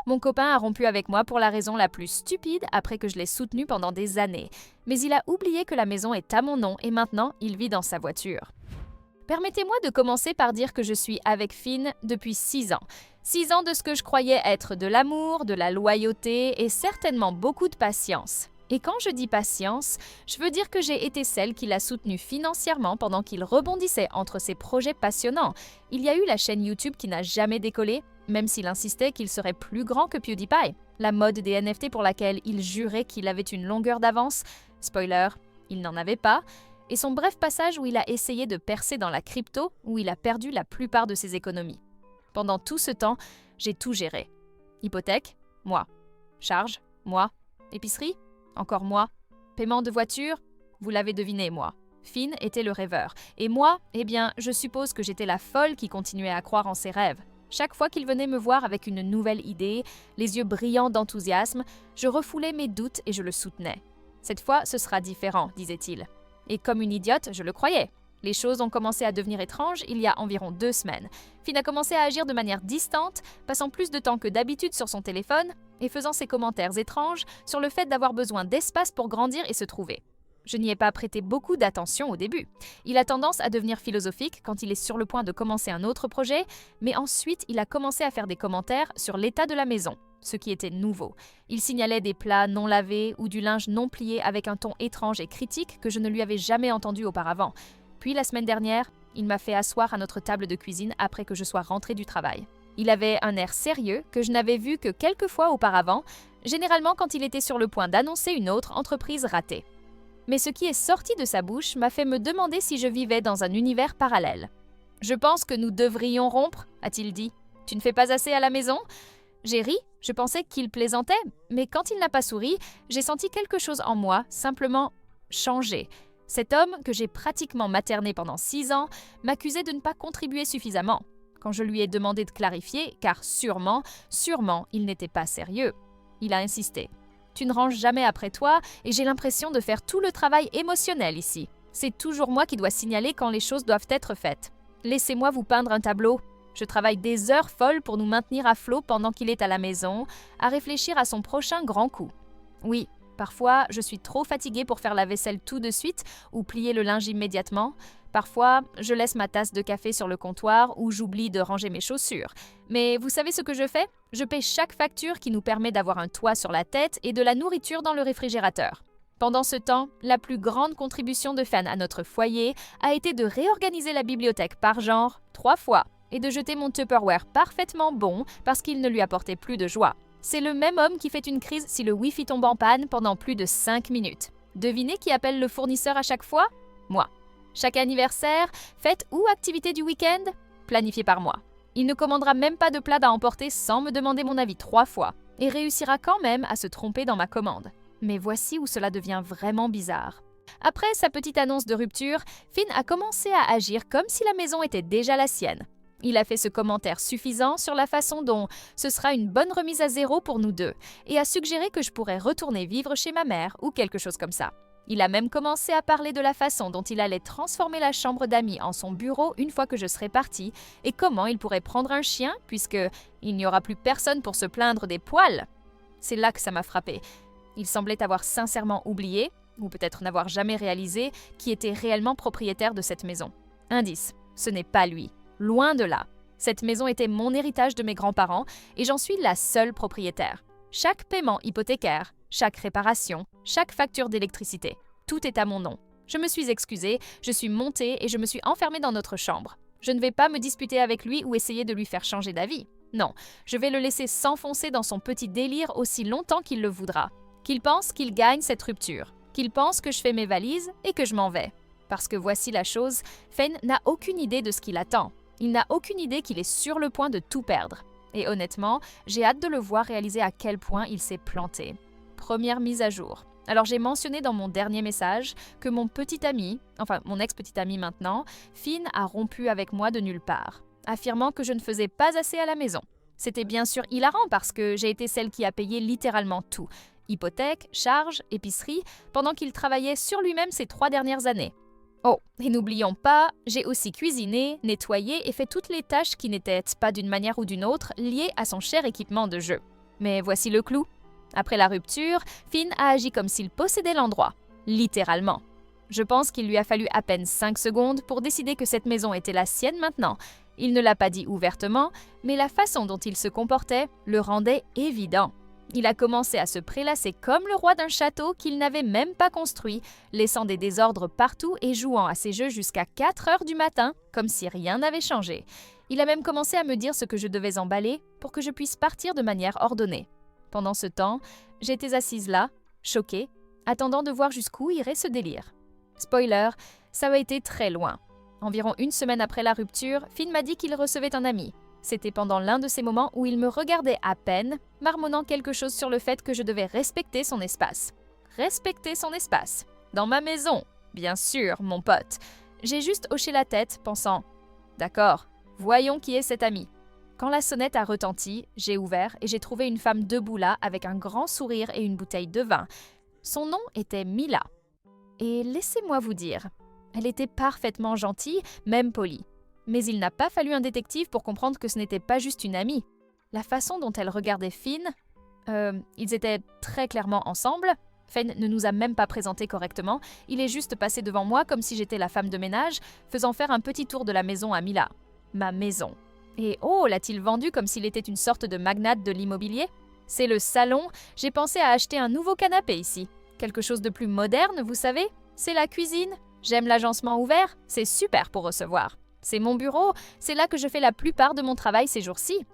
Mon copain a rompu avec moi pour la raison la plus stupide après que je l'ai soutenu pendant des années. Mais il a oublié que la maison est à mon nom et maintenant il vit dans sa voiture. Permettez-moi de commencer par dire que je suis avec Finn depuis 6 ans. 6 ans de ce que je croyais être de l'amour, de la loyauté et certainement beaucoup de patience. Et quand je dis patience, je veux dire que j'ai été celle qui l'a soutenu financièrement pendant qu'il rebondissait entre ses projets passionnants. Il y a eu la chaîne YouTube qui n'a jamais décollé, même s'il insistait qu'il serait plus grand que PewDiePie. La mode des NFT pour laquelle il jurait qu'il avait une longueur d'avance. Spoiler, il n'en avait pas. Et son bref passage où il a essayé de percer dans la crypto, où il a perdu la plupart de ses économies. Pendant tout ce temps, j'ai tout géré. Hypothèque, moi. Charge, moi. Épicerie, encore moi. Paiement de voiture, vous l'avez deviné, moi. Finn était le rêveur. Et moi, eh bien, je suppose que j'étais la folle qui continuait à croire en ses rêves. Chaque fois qu'il venait me voir avec une nouvelle idée, les yeux brillants d'enthousiasme, je refoulais mes doutes et je le soutenais. Cette fois, ce sera différent, disait-il. Et comme une idiote, je le croyais. Les choses ont commencé à devenir étranges il y a environ 2 semaines. Finn a commencé à agir de manière distante, passant plus de temps que d'habitude sur son téléphone et faisant ses commentaires étranges sur le fait d'avoir besoin d'espace pour grandir et se trouver. Je n'y ai pas prêté beaucoup d'attention au début. Il a tendance à devenir philosophique quand il est sur le point de commencer un autre projet, mais ensuite il a commencé à faire des commentaires sur l'état de la maison, ce qui était nouveau. Il signalait des plats non lavés ou du linge non plié avec un ton étrange et critique que je ne lui avais jamais entendu auparavant. Puis la semaine dernière, il m'a fait asseoir à notre table de cuisine après que je sois rentrée du travail. Il avait un air sérieux que je n'avais vu que quelques fois auparavant, généralement quand il était sur le point d'annoncer une autre entreprise ratée. Mais ce qui est sorti de sa bouche m'a fait me demander si je vivais dans un univers parallèle. « Je pense que nous devrions rompre », a-t-il dit. « Tu ne fais pas assez à la maison ?» J'ai ri, je pensais qu'il plaisantait, mais quand il n'a pas souri, j'ai senti quelque chose en moi, simplement changer. Cet homme, que j'ai pratiquement materné pendant 6 ans, m'accusait de ne pas contribuer suffisamment. Quand je lui ai demandé de clarifier, car sûrement, il n'était pas sérieux, il a insisté. Tu ne ranges jamais après toi et j'ai l'impression de faire tout le travail émotionnel ici. C'est toujours moi qui dois signaler quand les choses doivent être faites. Laissez-moi vous peindre un tableau. Je travaille des heures folles pour nous maintenir à flot pendant qu'il est à la maison, à réfléchir à son prochain grand coup. Oui, parfois je suis trop fatiguée pour faire la vaisselle tout de suite ou plier le linge immédiatement. Parfois, je laisse ma tasse de café sur le comptoir ou j'oublie de ranger mes chaussures. Mais vous savez ce que je fais ? Je paie chaque facture qui nous permet d'avoir un toit sur la tête et de la nourriture dans le réfrigérateur. Pendant ce temps, la plus grande contribution de Finn à notre foyer a été de réorganiser la bibliothèque par genre 3 fois et de jeter mon Tupperware parfaitement bon parce qu'il ne lui apportait plus de joie. C'est le même homme qui fait une crise si le Wi-Fi tombe en panne pendant plus de 5 minutes. Devinez qui appelle le fournisseur à chaque fois ? Moi. Chaque anniversaire, fête ou activité du week-end, planifié par moi. Il ne commandera même pas de plat à emporter sans me demander mon avis 3 fois et réussira quand même à se tromper dans ma commande. Mais voici où cela devient vraiment bizarre. Après sa petite annonce de rupture, Finn a commencé à agir comme si la maison était déjà la sienne. Il a fait ce commentaire suffisant sur la façon dont ce sera une bonne remise à zéro pour nous deux et a suggéré que je pourrais retourner vivre chez ma mère ou quelque chose comme ça. Il a même commencé à parler de la façon dont il allait transformer la chambre d'amis en son bureau une fois que je serais partie et comment il pourrait prendre un chien puisque il n'y aura plus personne pour se plaindre des poils. C'est là que ça m'a frappée. Il semblait avoir sincèrement oublié, ou peut-être n'avoir jamais réalisé, qui était réellement propriétaire de cette maison. Indice, ce n'est pas lui. Loin de là. Cette maison était mon héritage de mes grands-parents et j'en suis la seule propriétaire. Chaque paiement hypothécaire, chaque réparation, chaque facture d'électricité, tout est à mon nom. Je me suis excusée, je suis montée et je me suis enfermée dans notre chambre. Je ne vais pas me disputer avec lui ou essayer de lui faire changer d'avis. Non, je vais le laisser s'enfoncer dans son petit délire aussi longtemps qu'il le voudra. Qu'il pense qu'il gagne cette rupture, qu'il pense que je fais mes valises et que je m'en vais. Parce que voici la chose, Finn n'a aucune idée de ce qu'il attend. Il n'a aucune idée qu'il est sur le point de tout perdre. Et honnêtement, j'ai hâte de le voir réaliser à quel point il s'est planté. Première mise à jour. Alors j'ai mentionné dans mon dernier message que mon petit ami, enfin mon ex-petit ami maintenant, Finn a rompu avec moi de nulle part, affirmant que je ne faisais pas assez à la maison. C'était bien sûr hilarant parce que j'ai été celle qui a payé littéralement tout. Hypothèque, charges, épicerie, pendant qu'il travaillait sur lui-même ces 3 dernières années. Oh, et n'oublions pas, j'ai aussi cuisiné, nettoyé et fait toutes les tâches qui n'étaient pas d'une manière ou d'une autre liées à son cher équipement de jeu. Mais voici le clou. Après la rupture, Finn a agi comme s'il possédait l'endroit. Littéralement. Je pense qu'il lui a fallu à peine 5 secondes pour décider que cette maison était la sienne maintenant. Il ne l'a pas dit ouvertement, mais la façon dont il se comportait le rendait évident. Il a commencé à se prélasser comme le roi d'un château qu'il n'avait même pas construit, laissant des désordres partout et jouant à ses jeux jusqu'à 4 heures du matin, comme si rien n'avait changé. Il a même commencé à me dire ce que je devais emballer pour que je puisse partir de manière ordonnée. Pendant ce temps, j'étais assise là, choquée, attendant de voir jusqu'où irait ce délire. Spoiler, ça a été très loin. Environ 1 semaine après la rupture, Finn m'a dit qu'il recevait un ami. C'était pendant l'un de ces moments où il me regardait à peine, marmonnant quelque chose sur le fait que je devais respecter son espace. Respecter son espace. Dans ma maison, bien sûr, mon pote. J'ai juste hoché la tête, pensant « D'accord, voyons qui est cet ami ». Quand la sonnette a retenti, j'ai ouvert et j'ai trouvé une femme debout là avec un grand sourire et une bouteille de vin. Son nom était Mila. Et laissez-moi vous dire, elle était parfaitement gentille, même polie. Mais il n'a pas fallu un détective pour comprendre que ce n'était pas juste une amie. La façon dont elle regardait Finn, ils étaient très clairement ensemble. Finn ne nous a même pas présentés correctement. Il est juste passé devant moi comme si j'étais la femme de ménage, faisant faire un petit tour de la maison à Mila. Ma maison. Et oh, l'a-t-il vendu comme s'il était une sorte de magnate de l'immobilier? C'est le salon, j'ai pensé à acheter un nouveau canapé ici. Quelque chose de plus moderne, vous savez? C'est la cuisine. J'aime l'agencement ouvert, c'est super pour recevoir. C'est mon bureau, c'est là que je fais la plupart de mon travail ces jours-ci.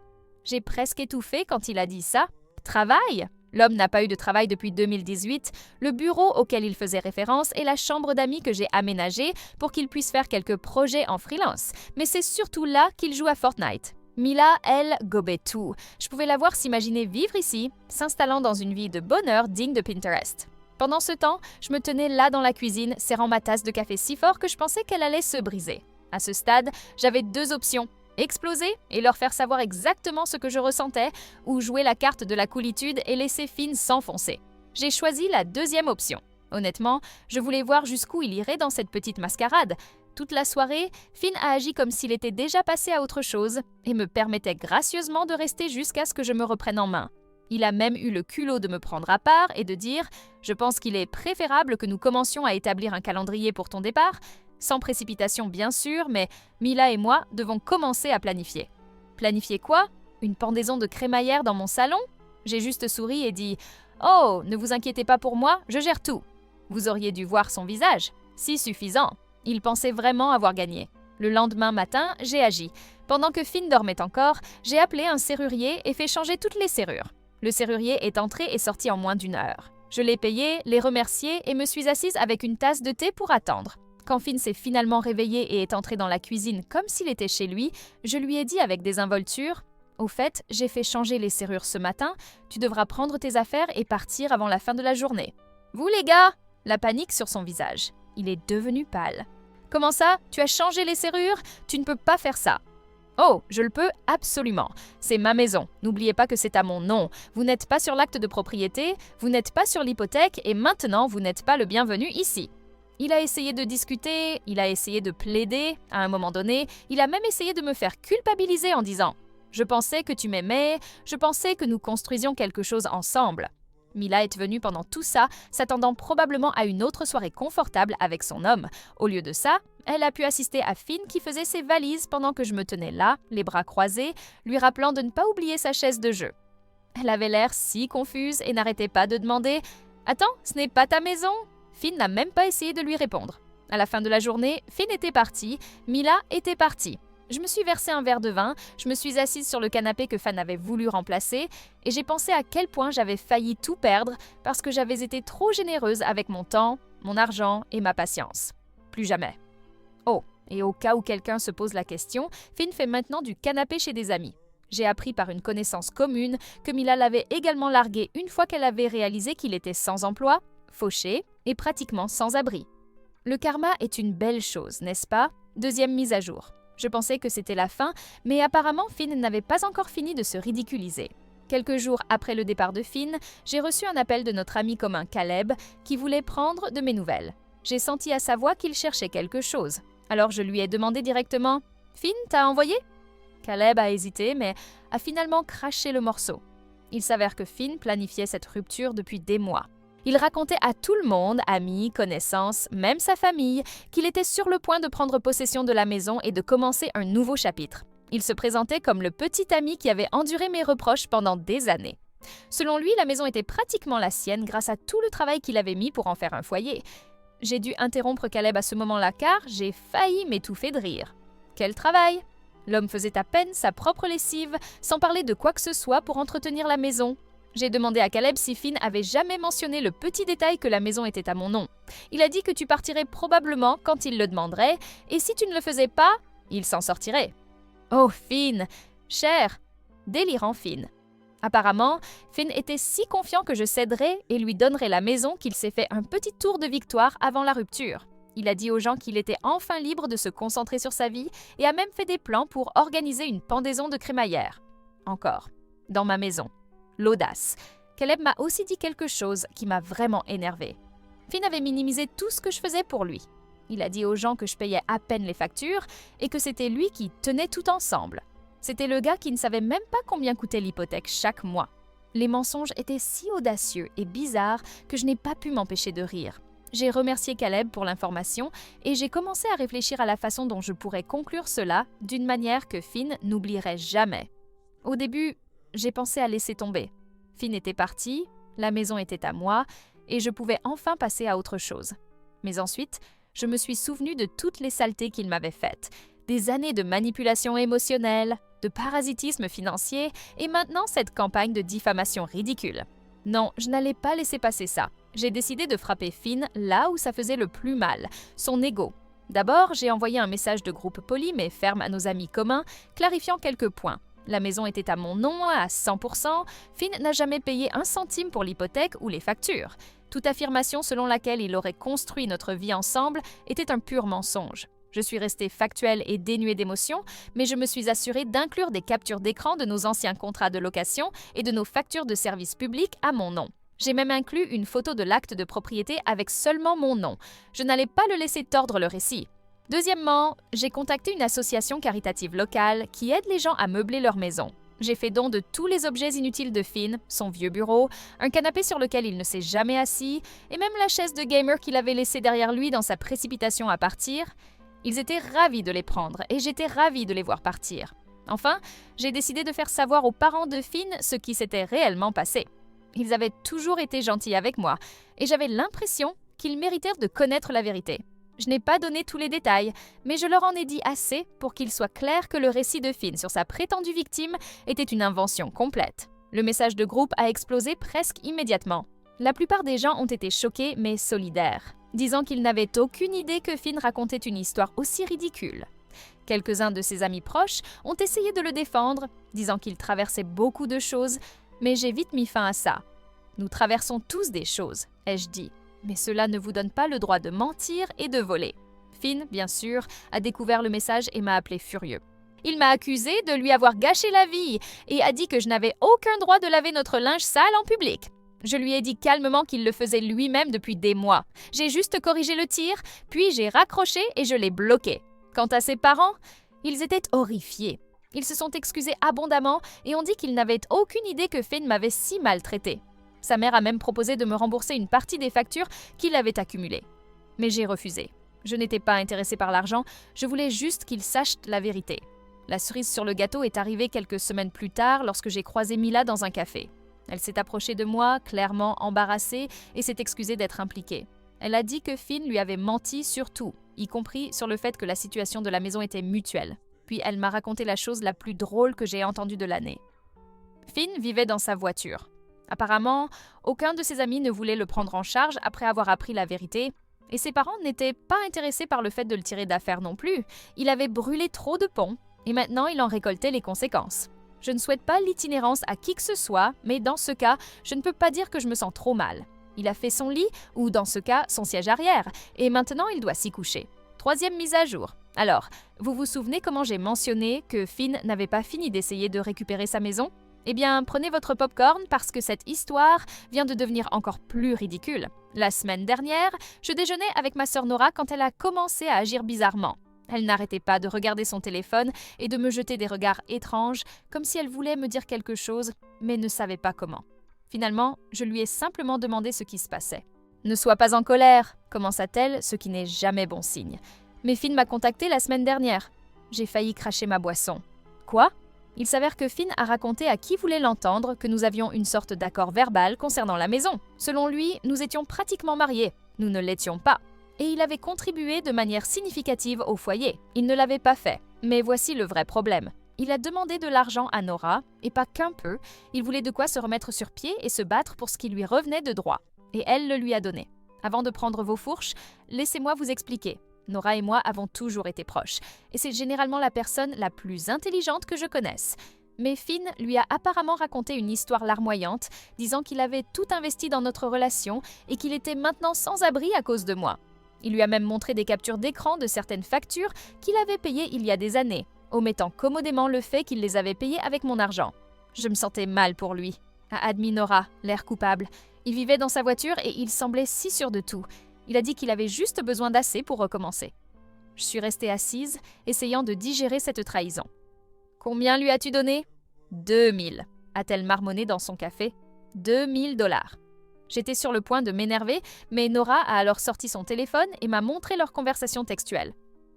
J'ai presque étouffé quand il a dit ça. Travail? L'homme n'a pas eu de travail depuis 2018. Le bureau auquel il faisait référence est la chambre d'amis que j'ai aménagée pour qu'il puisse faire quelques projets en freelance. Mais c'est surtout là qu'il joue à Fortnite. Mila, elle, gobait tout. Je pouvais la voir s'imaginer vivre ici, s'installant dans une vie de bonheur digne de Pinterest. Pendant ce temps, je me tenais là dans la cuisine, serrant ma tasse de café si fort que je pensais qu'elle allait se briser. À ce stade, j'avais 2 options. Exploser et leur faire savoir exactement ce que je ressentais, ou jouer la carte de la coolitude et laisser Finn s'enfoncer. J'ai choisi la 2e option. Honnêtement, je voulais voir jusqu'où il irait dans cette petite mascarade. Toute la soirée, Finn a agi comme s'il était déjà passé à autre chose et me permettait gracieusement de rester jusqu'à ce que je me reprenne en main. Il a même eu le culot de me prendre à part et de dire « Je pense qu'il est préférable que nous commencions à établir un calendrier pour ton départ ». Sans précipitation bien sûr, mais Mila et moi devons commencer à planifier. Planifier quoi? Une pendaison de crémaillère dans mon salon? J'ai juste souri et dit « Oh, ne vous inquiétez pas pour moi, je gère tout ». Vous auriez dû voir son visage. Si suffisant. Il pensait vraiment avoir gagné. Le lendemain matin, j'ai agi. Pendant que Finn dormait encore, j'ai appelé un serrurier et fait changer toutes les serrures. Le serrurier est entré et sorti en moins d'1 heure. Je l'ai payé, l'ai remercié et me suis assise avec une tasse de thé pour attendre. Quand Finn s'est finalement réveillé et est entré dans la cuisine comme s'il était chez lui, je lui ai dit avec désinvolture « Au fait, j'ai fait changer les serrures ce matin, tu devras prendre tes affaires et partir avant la fin de la journée. »« Vous les gars !» La panique sur son visage. Il est devenu pâle. « Comment ça? Tu as changé les serrures? Tu ne peux pas faire ça. » Oh, je le peux absolument. C'est ma maison. N'oubliez pas que c'est à mon nom. Vous n'êtes pas sur l'acte de propriété, vous n'êtes pas sur l'hypothèque et maintenant vous n'êtes pas le bienvenu ici. Il a essayé de discuter, il a essayé de plaider. À un moment donné, il a même essayé de me faire culpabiliser en disant « Je pensais que tu m'aimais, je pensais que nous construisions quelque chose ensemble. » Mila est venue pendant tout ça, s'attendant probablement à une autre soirée confortable avec son homme. Au lieu de ça, elle a pu assister à Finn qui faisait ses valises pendant que je me tenais là, les bras croisés, lui rappelant de ne pas oublier sa chaise de jeu. Elle avait l'air si confuse et n'arrêtait pas de demander « Attends, ce n'est pas ta maison ?» Finn n'a même pas essayé de lui répondre. À la fin de la journée, Finn était parti, Mila était partie. Je me suis versé un verre de vin, je me suis assise sur le canapé que Fan avait voulu remplacer et j'ai pensé à quel point j'avais failli tout perdre parce que j'avais été trop généreuse avec mon temps, mon argent et ma patience. Plus jamais. Oh, et au cas où quelqu'un se pose la question, Finn fait maintenant du canapé chez des amis. J'ai appris par une connaissance commune que Mila l'avait également largué une fois qu'elle avait réalisé qu'il était sans emploi, fauché et pratiquement sans abri. Le karma est une belle chose, n'est-ce pas? 2e mise à jour. Je pensais que c'était la fin, mais apparemment Finn n'avait pas encore fini de se ridiculiser. Quelques jours après le départ de Finn, j'ai reçu un appel de notre ami commun Caleb qui voulait prendre de mes nouvelles. J'ai senti à sa voix qu'il cherchait quelque chose. Alors je lui ai demandé directement « Finn, t'as envoyé ?» Caleb a hésité, mais a finalement craché le morceau. Il s'avère que Finn planifiait cette rupture depuis des mois. Il racontait à tout le monde, amis, connaissances, même sa famille, qu'il était sur le point de prendre possession de la maison et de commencer un nouveau chapitre. Il se présentait comme le petit ami qui avait enduré mes reproches pendant des années. Selon lui, la maison était pratiquement la sienne grâce à tout le travail qu'il avait mis pour en faire un foyer. J'ai dû interrompre Caleb à ce moment-là car j'ai failli m'étouffer de rire. Quel travail! L'homme faisait à peine sa propre lessive, sans parler de quoi que ce soit pour entretenir la maison. J'ai demandé à Caleb si Finn avait jamais mentionné le petit détail que la maison était à mon nom. Il a dit que tu partirais probablement quand il le demanderait, et si tu ne le faisais pas, il s'en sortirait. Oh Finn! Cher! Délirant Finn. Apparemment, Finn était si confiant que je céderais et lui donnerais la maison qu'il s'est fait un petit tour de victoire avant la rupture. Il a dit aux gens qu'il était enfin libre de se concentrer sur sa vie et a même fait des plans pour organiser une pendaison de crémaillère. Encore, dans ma maison. L'audace. Caleb m'a aussi dit quelque chose qui m'a vraiment énervée. Finn avait minimisé tout ce que je faisais pour lui. Il a dit aux gens que je payais à peine les factures et que c'était lui qui tenait tout ensemble. C'était le gars qui ne savait même pas combien coûtait l'hypothèque chaque mois. Les mensonges étaient si audacieux et bizarres que je n'ai pas pu m'empêcher de rire. J'ai remercié Caleb pour l'information et j'ai commencé à réfléchir à la façon dont je pourrais conclure cela d'une manière que Finn n'oublierait jamais. Au début, j'ai pensé à laisser tomber. Finn était parti, la maison était à moi et je pouvais enfin passer à autre chose. Mais ensuite, je me suis souvenu de toutes les saletés qu'il m'avait faites. Des années de manipulation émotionnelle, de parasitisme financier et maintenant cette campagne de diffamation ridicule. Non, je n'allais pas laisser passer ça. J'ai décidé de frapper Finn là où ça faisait le plus mal, son ego. D'abord, j'ai envoyé un message de groupe poli mais ferme à nos amis communs, clarifiant quelques points. La maison était à mon nom à 100%, Finn n'a jamais payé un centime pour l'hypothèque ou les factures. Toute affirmation selon laquelle il aurait construit notre vie ensemble était un pur mensonge. Je suis restée factuelle et dénuée d'émotions, mais je me suis assurée d'inclure des captures d'écran de nos anciens contrats de location et de nos factures de services publics à mon nom. J'ai même inclus une photo de l'acte de propriété avec seulement mon nom. Je n'allais pas le laisser tordre le récit. Deuxièmement, j'ai contacté une association caritative locale qui aide les gens à meubler leur maison. J'ai fait don de tous les objets inutiles de Finn, son vieux bureau, un canapé sur lequel il ne s'est jamais assis, et même la chaise de gamer qu'il avait laissée derrière lui dans sa précipitation à partir. Ils étaient ravis de les prendre et j'étais ravie de les voir partir. Enfin, j'ai décidé de faire savoir aux parents de Finn ce qui s'était réellement passé. Ils avaient toujours été gentils avec moi et j'avais l'impression qu'ils méritèrent de connaître la vérité. Je n'ai pas donné tous les détails, mais je leur en ai dit assez pour qu'il soit clair que le récit de Finn sur sa prétendue victime était une invention complète. Le message de groupe a explosé presque immédiatement. La plupart des gens ont été choqués mais solidaires, disant qu'ils n'avaient aucune idée que Finn racontait une histoire aussi ridicule. Quelques-uns de ses amis proches ont essayé de le défendre, disant qu'il traversait beaucoup de choses, mais j'ai vite mis fin à ça. Nous traversons tous des choses, ai-je dit, mais cela ne vous donne pas le droit de mentir et de voler. Finn, bien sûr, a découvert le message et m'a appelé furieux. Il m'a accusé de lui avoir gâché la vie et a dit que je n'avais aucun droit de laver notre linge sale en public. Je lui ai dit calmement qu'il le faisait lui-même depuis des mois. J'ai juste corrigé le tir, puis j'ai raccroché et je l'ai bloqué. Quant à ses parents, ils étaient horrifiés. Ils se sont excusés abondamment et ont dit qu'ils n'avaient aucune idée que Finn m'avait si maltraité. Sa mère a même proposé de me rembourser une partie des factures qu'il avait accumulées. Mais j'ai refusé. Je n'étais pas intéressée par l'argent, je voulais juste qu'il sache la vérité. La cerise sur le gâteau est arrivée quelques semaines plus tard lorsque j'ai croisé Mila dans un café. Elle s'est approchée de moi, clairement embarrassée, et s'est excusée d'être impliquée. Elle a dit que Finn lui avait menti sur tout, y compris sur le fait que la situation de la maison était mutuelle. Puis elle m'a raconté la chose la plus drôle que j'ai entendue de l'année. Finn vivait dans sa voiture. Apparemment, aucun de ses amis ne voulait le prendre en charge après avoir appris la vérité, et ses parents n'étaient pas intéressés par le fait de le tirer d'affaire non plus. Il avait brûlé trop de ponts, et maintenant il en récoltait les conséquences. Je ne souhaite pas l'itinérance à qui que ce soit, mais dans ce cas, je ne peux pas dire que je me sens trop mal. Il a fait son lit, ou dans ce cas, son siège arrière, et maintenant il doit s'y coucher. 3e mise à jour. Alors, vous vous souvenez comment j'ai mentionné que Finn n'avait pas fini d'essayer de récupérer sa maison ? Eh bien, prenez votre popcorn parce que cette histoire vient de devenir encore plus ridicule. La semaine dernière, je déjeunais avec ma sœur Nora quand elle a commencé à agir bizarrement. Elle n'arrêtait pas de regarder son téléphone et de me jeter des regards étranges, comme si elle voulait me dire quelque chose, mais ne savait pas comment. Finalement, je lui ai simplement demandé ce qui se passait. « Ne sois pas en colère », commença-t-elle, ce qui n'est jamais bon signe. « Mais Finn m'a contacté la semaine dernière. » J'ai failli cracher ma boisson. « Quoi ?» Il s'avère que Finn a raconté à qui voulait l'entendre que nous avions une sorte d'accord verbal concernant la maison. Selon lui, nous étions pratiquement mariés. Nous ne l'étions pas. Et il avait contribué de manière significative au foyer. Il ne l'avait pas fait. Mais voici le vrai problème. Il a demandé de l'argent à Nora, et pas qu'un peu. Il voulait de quoi se remettre sur pied et se battre pour ce qui lui revenait de droit. Et elle le lui a donné. Avant de prendre vos fourches, laissez-moi vous expliquer. Nora et moi avons toujours été proches, et c'est généralement la personne la plus intelligente que je connaisse. Mais Finn lui a apparemment raconté une histoire larmoyante, disant qu'il avait tout investi dans notre relation et qu'il était maintenant sans abri à cause de moi. Il lui a même montré des captures d'écran de certaines factures qu'il avait payées il y a des années, omettant commodément le fait qu'il les avait payées avec mon argent. Je me sentais mal pour lui, a admis Nora, l'air coupable. Il vivait dans sa voiture et il semblait si sûr de tout. Il a dit qu'il avait juste besoin d'assez pour recommencer. Je suis restée assise, essayant de digérer cette trahison. « Combien lui as-tu donné ?»« 2000, a-t-elle marmonné dans son café. 2000 $. J'étais sur le point de m'énerver, mais Nora a alors sorti son téléphone et m'a montré leur conversation textuelle.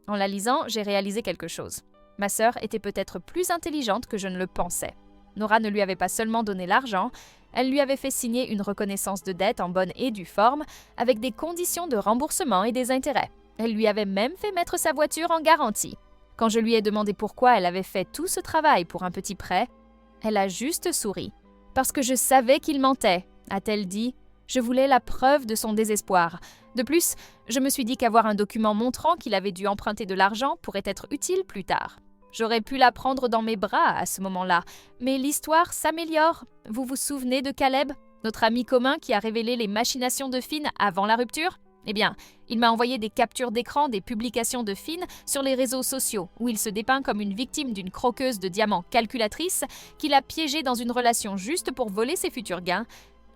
En la lisant, j'ai réalisé quelque chose. Ma sœur était peut-être plus intelligente que je ne le pensais. Nora ne lui avait pas seulement donné l'argent, elle lui avait fait signer une reconnaissance de dette en bonne et due forme, avec des conditions de remboursement et des intérêts. Elle lui avait même fait mettre sa voiture en garantie. Quand je lui ai demandé pourquoi elle avait fait tout ce travail pour un petit prêt, elle a juste souri. « Parce que je savais qu'il mentait », a-t-elle dit. Je voulais la preuve de son désespoir. De plus, je me suis dit qu'avoir un document montrant qu'il avait dû emprunter de l'argent pourrait être utile plus tard. J'aurais pu la prendre dans mes bras à ce moment-là, mais l'histoire s'améliore. Vous vous souvenez de Caleb, notre ami commun qui a révélé les machinations de Finn avant la rupture ? Eh bien, il m'a envoyé des captures d'écran des publications de Finn sur les réseaux sociaux, où il se dépeint comme une victime d'une croqueuse de diamants calculatrice qu'il a piégée dans une relation juste pour voler ses futurs gains.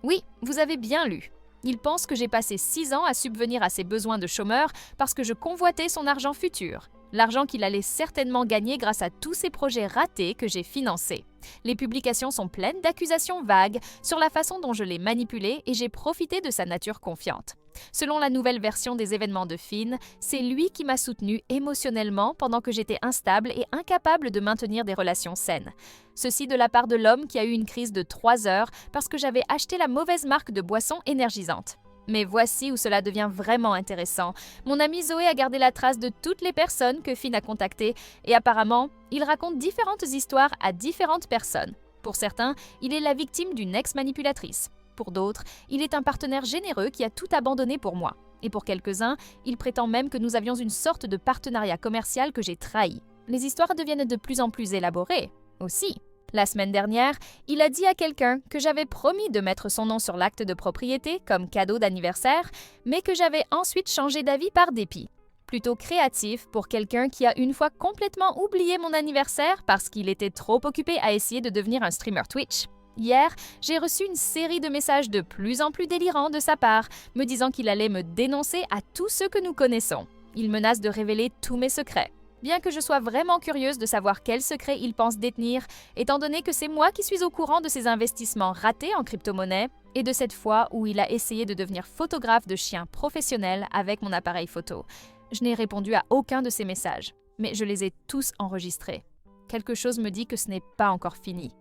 Oui, vous avez bien lu. Il pense que j'ai passé 6 ans à subvenir à ses besoins de chômeur parce que je convoitais son argent futur. L'argent qu'il allait certainement gagner grâce à tous ces projets ratés que j'ai financés. Les publications sont pleines d'accusations vagues sur la façon dont je l'ai manipulé et j'ai profité de sa nature confiante. Selon la nouvelle version des événements de Finn, c'est lui qui m'a soutenue émotionnellement pendant que j'étais instable et incapable de maintenir des relations saines. Ceci de la part de l'homme qui a eu une crise de 3 heures parce que j'avais acheté la mauvaise marque de boisson énergisante. Mais voici où cela devient vraiment intéressant. Mon amie Zoé a gardé la trace de toutes les personnes que Finn a contactées et apparemment, il raconte différentes histoires à différentes personnes. Pour certains, il est la victime d'une ex-manipulatrice. Pour d'autres, il est un partenaire généreux qui a tout abandonné pour moi. Et pour quelques-uns, il prétend même que nous avions une sorte de partenariat commercial que j'ai trahi. Les histoires deviennent de plus en plus élaborées, aussi. La semaine dernière, il a dit à quelqu'un que j'avais promis de mettre son nom sur l'acte de propriété comme cadeau d'anniversaire, mais que j'avais ensuite changé d'avis par dépit. Plutôt créatif pour quelqu'un qui a une fois complètement oublié mon anniversaire parce qu'il était trop occupé à essayer de devenir un streamer Twitch. Hier, j'ai reçu une série de messages de plus en plus délirants de sa part, me disant qu'il allait me dénoncer à tous ceux que nous connaissons. Il menace de révéler tous mes secrets. Bien que je sois vraiment curieuse de savoir quels secrets il pense détenir, étant donné que c'est moi qui suis au courant de ses investissements ratés en crypto-monnaie et de cette fois où il a essayé de devenir photographe de chiens professionnel avec mon appareil photo. Je n'ai répondu à aucun de ces messages, mais je les ai tous enregistrés. Quelque chose me dit que ce n'est pas encore fini.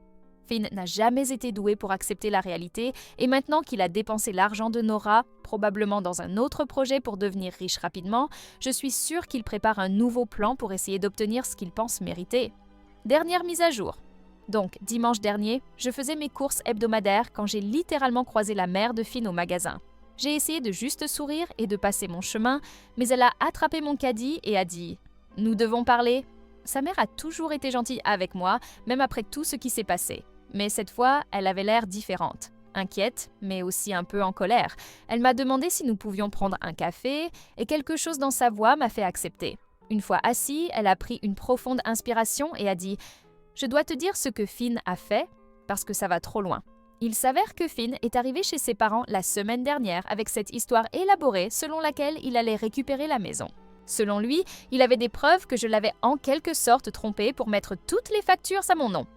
Finn n'a jamais été doué pour accepter la réalité et maintenant qu'il a dépensé l'argent de Nora, probablement dans un autre projet pour devenir riche rapidement, je suis sûre qu'il prépare un nouveau plan pour essayer d'obtenir ce qu'il pense mériter. Dernière mise à jour. Donc, dimanche dernier, je faisais mes courses hebdomadaires quand j'ai littéralement croisé la mère de Finn au magasin. J'ai essayé de juste sourire et de passer mon chemin, mais elle a attrapé mon caddie et a dit « Nous devons parler ». Sa mère a toujours été gentille avec moi, même après tout ce qui s'est passé. Mais cette fois, elle avait l'air différente. Inquiète, mais aussi un peu en colère. Elle m'a demandé si nous pouvions prendre un café, et quelque chose dans sa voix m'a fait accepter. Une fois assis, elle a pris une profonde inspiration et a dit « Je dois te dire ce que Finn a fait, parce que ça va trop loin. » Il s'avère que Finn est arrivé chez ses parents la semaine dernière avec cette histoire élaborée selon laquelle il allait récupérer la maison. Selon lui, il avait des preuves que je l'avais en quelque sorte trompé pour mettre toutes les factures à mon nom.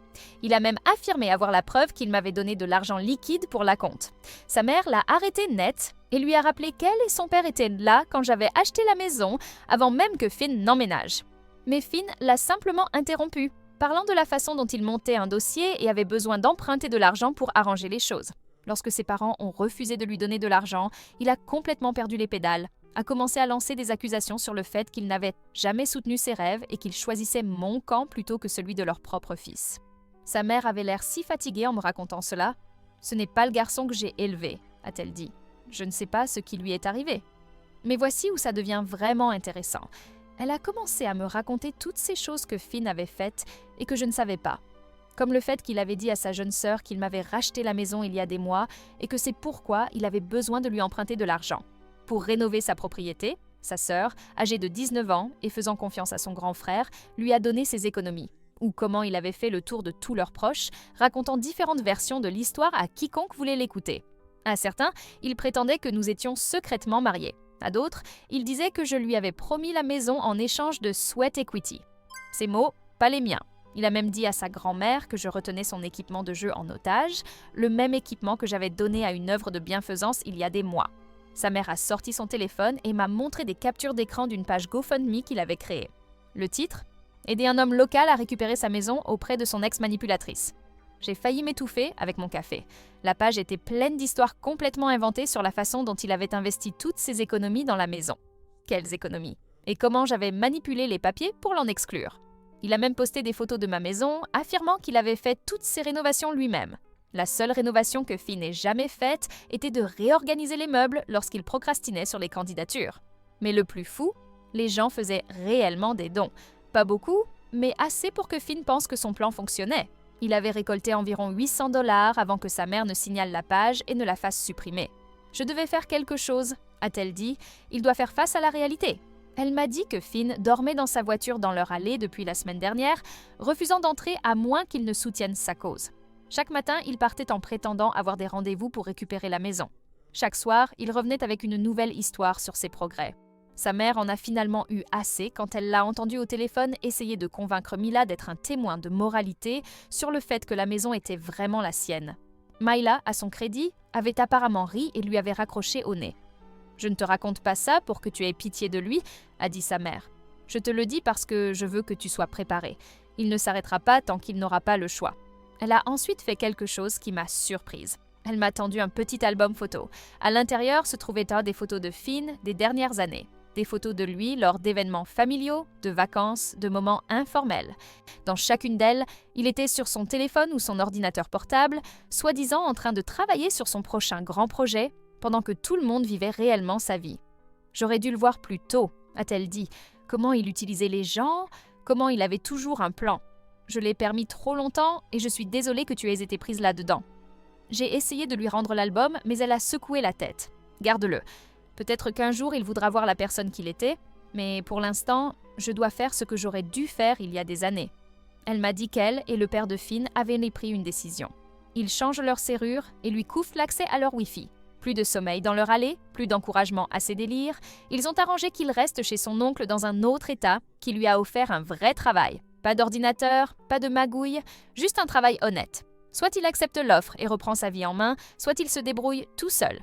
Il a même affirmé avoir la preuve qu'il m'avait donné de l'argent liquide pour l'acompte. Sa mère l'a arrêté net et lui a rappelé qu'elle et son père étaient là quand j'avais acheté la maison, avant même que Finn n'emménage. Mais Finn l'a simplement interrompu, parlant de la façon dont il montait un dossier et avait besoin d'emprunter de l'argent pour arranger les choses. Lorsque ses parents ont refusé de lui donner de l'argent, il a complètement perdu les pédales, a commencé à lancer des accusations sur le fait qu'il n'avait jamais soutenu ses rêves et qu'il choisissait mon camp plutôt que celui de leur propre fils. Sa mère avait l'air si fatiguée en me racontant cela. « Ce n'est pas le garçon que j'ai élevé », a-t-elle dit. « Je ne sais pas ce qui lui est arrivé. » Mais voici où ça devient vraiment intéressant. Elle a commencé à me raconter toutes ces choses que Finn avait faites et que je ne savais pas. Comme le fait qu'il avait dit à sa jeune sœur qu'il m'avait racheté la maison il y a des mois et que c'est pourquoi il avait besoin de lui emprunter de l'argent. Pour rénover sa propriété, sa sœur, âgée de 19 ans et faisant confiance à son grand frère, lui a donné ses économies. Ou comment il avait fait le tour de tous leurs proches, racontant différentes versions de l'histoire à quiconque voulait l'écouter. À certains, il prétendait que nous étions secrètement mariés. À d'autres, il disait que je lui avais promis la maison en échange de sweat equity. Ces mots, pas les miens. Il a même dit à sa grand-mère que je retenais son équipement de jeu en otage, le même équipement que j'avais donné à une œuvre de bienfaisance il y a des mois. Sa mère a sorti son téléphone et m'a montré des captures d'écran d'une page GoFundMe qu'il avait créée. Le titre ? Aider un homme local à récupérer sa maison auprès de son ex-manipulatrice. J'ai failli m'étouffer avec mon café. La page était pleine d'histoires complètement inventées sur la façon dont il avait investi toutes ses économies dans la maison. Quelles économies? Et comment j'avais manipulé les papiers pour l'en exclure. Il a même posté des photos de ma maison, affirmant qu'il avait fait toutes ses rénovations lui-même. La seule rénovation que Finn ait jamais faite était de réorganiser les meubles lorsqu'il procrastinait sur les candidatures. Mais le plus fou, les gens faisaient réellement des dons. Pas beaucoup, mais assez pour que Finn pense que son plan fonctionnait. Il avait récolté environ 800 $ avant que sa mère ne signale la page et ne la fasse supprimer. « Je devais faire quelque chose », a-t-elle dit. « Il doit faire face à la réalité. » Elle m'a dit que Finn dormait dans sa voiture dans leur allée depuis la semaine dernière, refusant d'entrer à moins qu'il ne soutienne sa cause. Chaque matin, il partait en prétendant avoir des rendez-vous pour récupérer la maison. Chaque soir, il revenait avec une nouvelle histoire sur ses progrès. Sa mère en a finalement eu assez quand elle l'a entendu au téléphone essayer de convaincre Mila d'être un témoin de moralité sur le fait que la maison était vraiment la sienne. Mila, à son crédit, avait apparemment ri et lui avait raccroché au nez. « Je ne te raconte pas ça pour que tu aies pitié de lui », a dit sa mère. « Je te le dis parce que je veux que tu sois préparé. Il ne s'arrêtera pas tant qu'il n'aura pas le choix. » Elle a ensuite fait quelque chose qui m'a surprise. Elle m'a tendu un petit album photo. À l'intérieur se trouvaient des photos de Finn des dernières années. Des photos de lui lors d'événements familiaux, de vacances, de moments informels. Dans chacune d'elles, il était sur son téléphone ou son ordinateur portable, soi-disant en train de travailler sur son prochain grand projet, pendant que tout le monde vivait réellement sa vie. « J'aurais dû le voir plus tôt », a-t-elle dit. « Comment il utilisait les gens, comment il avait toujours un plan. Je l'ai permis trop longtemps et je suis désolée que tu aies été prise là-dedans. » J'ai essayé de lui rendre l'album, mais elle a secoué la tête. « Garde-le. Peut-être qu'un jour il voudra voir la personne qu'il était, mais pour l'instant, je dois faire ce que j'aurais dû faire il y a des années. » Elle m'a dit qu'elle et le père de Finn avaient pris une décision. Ils changent leur serrure et lui coupent l'accès à leur Wi-Fi. Plus de sommeil dans leur allée, plus d'encouragement à ses délires, ils ont arrangé qu'il reste chez son oncle dans un autre état qui lui a offert un vrai travail. Pas d'ordinateur, pas de magouille, juste un travail honnête. Soit il accepte l'offre et reprend sa vie en main, soit il se débrouille tout seul.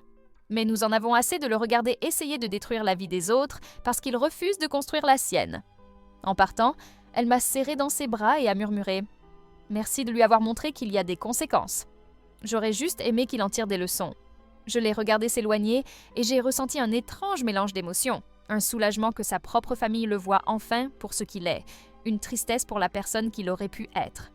Mais nous en avons assez de le regarder essayer de détruire la vie des autres parce qu'il refuse de construire la sienne. En partant, elle m'a serré dans ses bras et a murmuré « Merci de lui avoir montré qu'il y a des conséquences. J'aurais juste aimé qu'il en tire des leçons. » Je l'ai regardé s'éloigner et j'ai ressenti un étrange mélange d'émotions. Un soulagement que sa propre famille le voit enfin pour ce qu'il est, une tristesse pour la personne qu'il aurait pu être.